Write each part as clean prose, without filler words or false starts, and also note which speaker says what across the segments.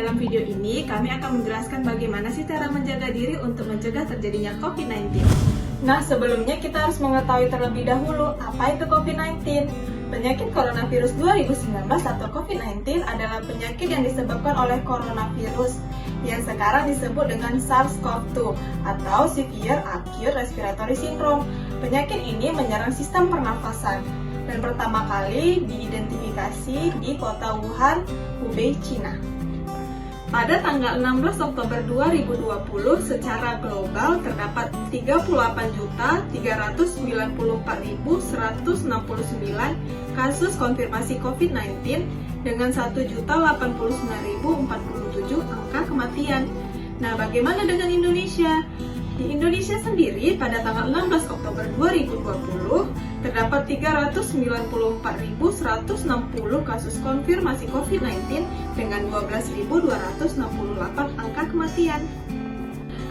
Speaker 1: Dalam video ini, kami akan menjelaskan bagaimana sih cara menjaga diri untuk mencegah terjadinya COVID-19. Nah, sebelumnya kita harus mengetahui terlebih dahulu apa itu COVID-19. Penyakit coronavirus 2019 atau COVID-19 adalah penyakit yang disebabkan oleh coronavirus yang sekarang disebut dengan SARS-CoV-2 atau Severe Acute Respiratory Syndrome. Penyakit ini menyerang sistem pernafasan dan pertama kali diidentifikasi di kota Wuhan, Hubei, Cina. Pada tanggal 16 Oktober 2020, secara global terdapat 38.394.169 kasus konfirmasi COVID-19 dengan 1.089.047 angka kematian. Nah, bagaimana dengan Indonesia? Di Indonesia sendiri, pada tanggal 16 Oktober 2020, terdapat 394.160 kasus konfirmasi COVID-19 dengan 12.268 angka kematian.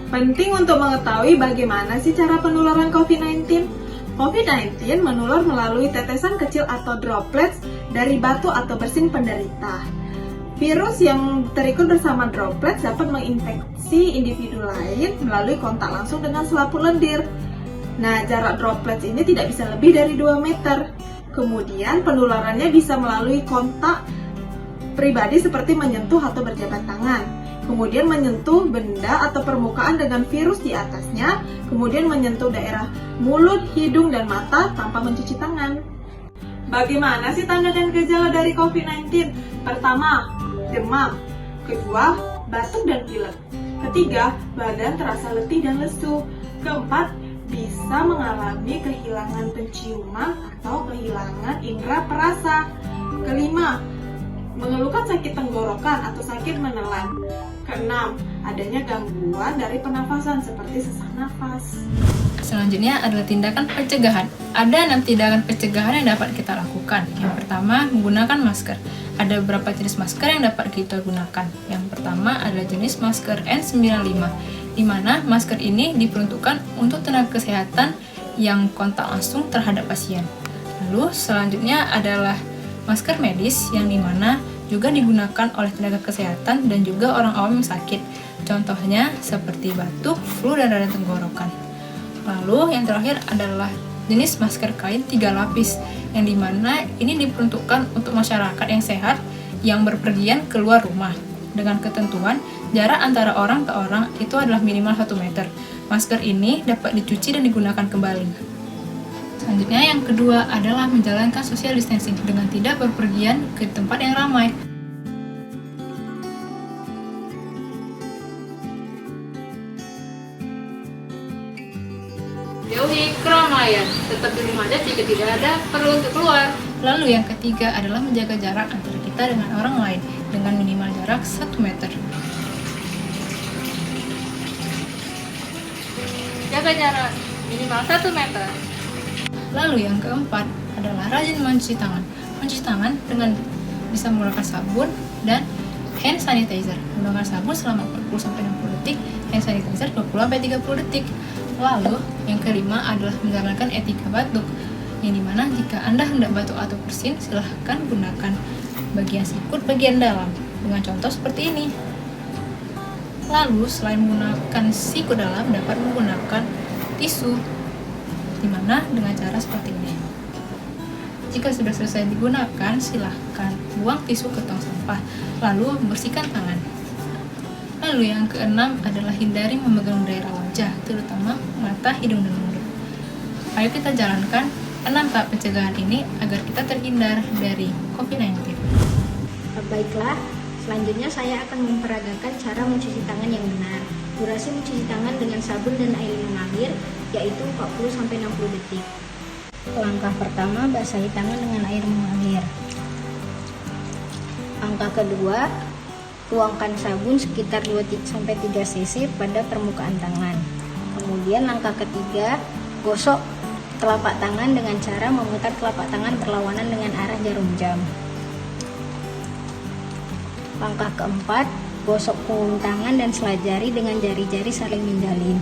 Speaker 1: Penting untuk mengetahui bagaimana sih cara penularan COVID-19. COVID-19 menular melalui tetesan kecil atau droplets dari batu atau bersin penderita. Virus yang terikut bersama droplets dapat menginfeksi individu lain melalui kontak langsung dengan selaput lendir. Nah, jarak droplets ini tidak bisa lebih dari 2 meter. Kemudian penularannya bisa melalui kontak pribadi seperti menyentuh atau berjabat tangan. Kemudian menyentuh benda atau permukaan dengan virus di atasnya. Kemudian menyentuh daerah mulut, hidung, dan mata tanpa mencuci tangan. Bagaimana sih tanda dan gejala dari COVID-19? Pertama, demam. Kedua, batuk dan pilek. Ketiga, badan terasa letih dan lesu. Keempat, bisa mengalami kehilangan penciuman atau kehilangan indera perasa. Kelima, mengeluhkan sakit tenggorokan atau sakit menelan. Keenam, adanya gangguan dari pernafasan seperti sesak nafas.
Speaker 2: Selanjutnya adalah tindakan pencegahan. Ada 6 tindakan pencegahan yang dapat kita lakukan. Yang pertama, menggunakan masker. Ada beberapa jenis masker yang dapat kita gunakan. Yang pertama adalah jenis masker N95, di mana masker ini diperuntukkan untuk tenaga kesehatan yang kontak langsung terhadap pasien. Lalu selanjutnya adalah masker medis yang dimana juga digunakan oleh tenaga kesehatan dan juga orang awam yang sakit. Contohnya seperti batuk, flu, dan radang tenggorokan. Lalu yang terakhir adalah jenis masker kain 3 lapis yang dimana ini diperuntukkan untuk masyarakat yang sehat yang berpergian keluar rumah dengan ketentuan jarak antara orang ke orang itu adalah minimal 1 meter. Masker ini dapat dicuci dan digunakan kembali. Selanjutnya yang kedua adalah menjalankan social distancing dengan tidak berpergian ke tempat yang ramai. Jauhi keramaian, tetap di rumah aja jika tidak ada perlu untuk keluar. Lalu yang ketiga adalah menjaga jarak antara kita dengan orang lain dengan minimal jarak 1 meter. Jaga jarak minimal 1 meter. Lalu yang keempat adalah rajin mencuci tangan. Mencuci tangan dengan bisa menggunakan sabun dan hand sanitizer. Menggunakan sabun selama 40-60 detik, hand sanitizer 20-30 detik. Lalu yang kelima adalah menjalankan etika batuk, yang dimana jika Anda hendak batuk atau bersin, silahkan gunakan bagian sikut bagian dalam dengan contoh seperti ini. Lalu selain menggunakan sikut dalam, dapat menggunakan tisu, dimana dengan cara seperti ini. Jika sudah selesai digunakan, silahkan buang tisu ke tong sampah, lalu membersihkan tangan. Lalu yang keenam adalah hindari memegang daerah wajah, terutama mata, hidung, dan mulut. Ayo kita jalankan 6 tahap pencegahan ini agar kita terhindar dari COVID-19.
Speaker 3: Baiklah, selanjutnya saya akan memperagakan cara mencuci tangan yang benar. Durasi mencuci tangan dengan sabun dan air mengalir yaitu 40-60 detik. Langkah pertama, basahi tangan dengan air mengalir. Langkah kedua, tuangkan sabun sekitar 2-3 cc pada permukaan tangan. Kemudian langkah ketiga, gosok telapak tangan dengan cara memutar telapak tangan berlawanan dengan arah jarum jam. Langkah keempat, gosok punggung tangan dan sela jari dengan jari-jari saling menjalin,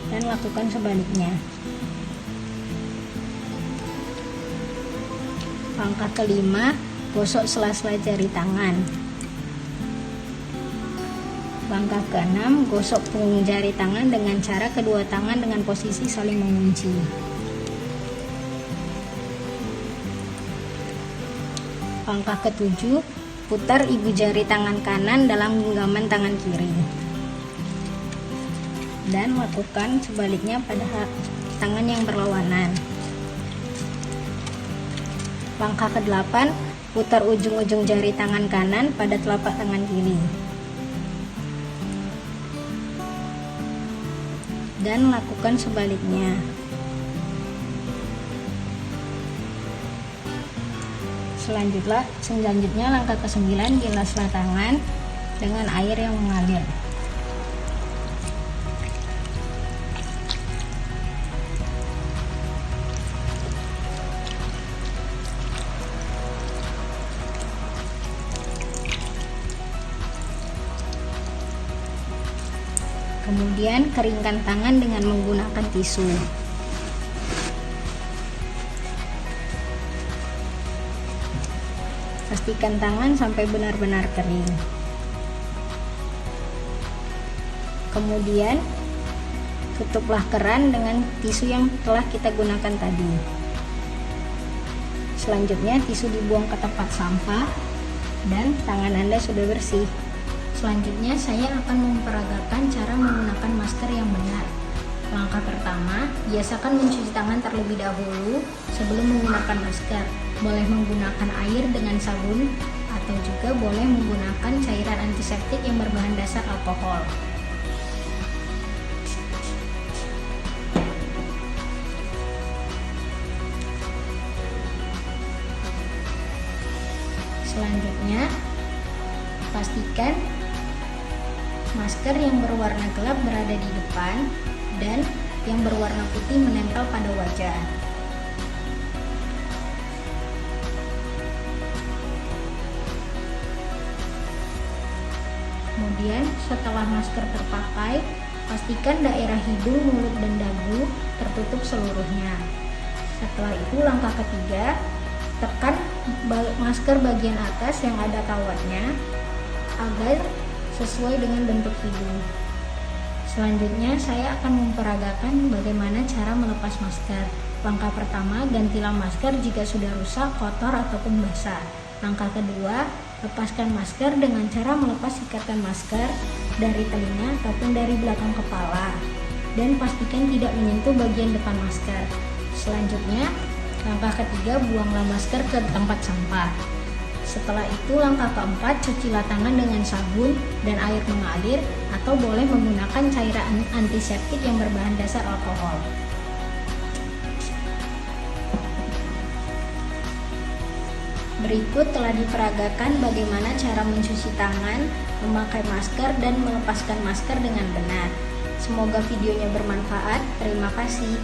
Speaker 3: dan lakukan sebaliknya. Langkah kelima, gosok sela-sela jari tangan. Langkah ke-6, gosok punggung jari tangan dengan cara kedua tangan dengan posisi saling mengunci. Langkah ke-7, putar ibu jari tangan kanan dalam genggaman tangan kiri. Dan lakukan sebaliknya pada tangan yang berlawanan. Langkah ke-8, putar ujung-ujung jari tangan kanan pada telapak tangan kiri. Dan lakukan sebaliknya. Selanjutnya langkah ke-9, bilaslah tangan dengan air yang mengalir. Kemudian keringkan tangan dengan menggunakan tisu. Pastikan tangan sampai benar-benar kering. Kemudian tutuplah keran dengan tisu yang telah kita gunakan tadi. Selanjutnya tisu dibuang ke tempat sampah dan tangan Anda sudah bersih. Selanjutnya saya akan memperagakan cara menggunakan masker yang benar. Langkah pertama, biasakan mencuci tangan terlebih dahulu sebelum menggunakan masker. Boleh menggunakan air dengan sabun atau juga boleh menggunakan cairan antiseptik yang berbahan dasar alkohol. Selanjutnya, pastikan masker yang berwarna gelap berada di depan dan yang berwarna putih menempel pada wajah. Kemudian setelah masker terpakai, pastikan daerah hidung, mulut, dan dagu tertutup seluruhnya. Setelah itu langkah ketiga, tekan masker bagian atas yang ada kawatnya agar sesuai dengan bentuk hidung. Selanjutnya saya akan memperagakan bagaimana cara melepas masker. Langkah pertama, gantilah masker jika sudah rusak, kotor, ataupun basah. Langkah kedua, lepaskan masker dengan cara melepas ikatan masker dari telinga ataupun dari belakang kepala dan pastikan tidak menyentuh bagian depan masker. Selanjutnya, langkah ketiga, buanglah masker ke tempat sampah. Setelah itu langkah keempat, cucilah tangan dengan sabun dan air mengalir atau boleh menggunakan cairan antiseptik yang berbahan dasar alkohol. Berikut telah diperagakan bagaimana cara mencuci tangan, memakai masker, dan melepaskan masker dengan benar. Semoga videonya bermanfaat. Terima kasih.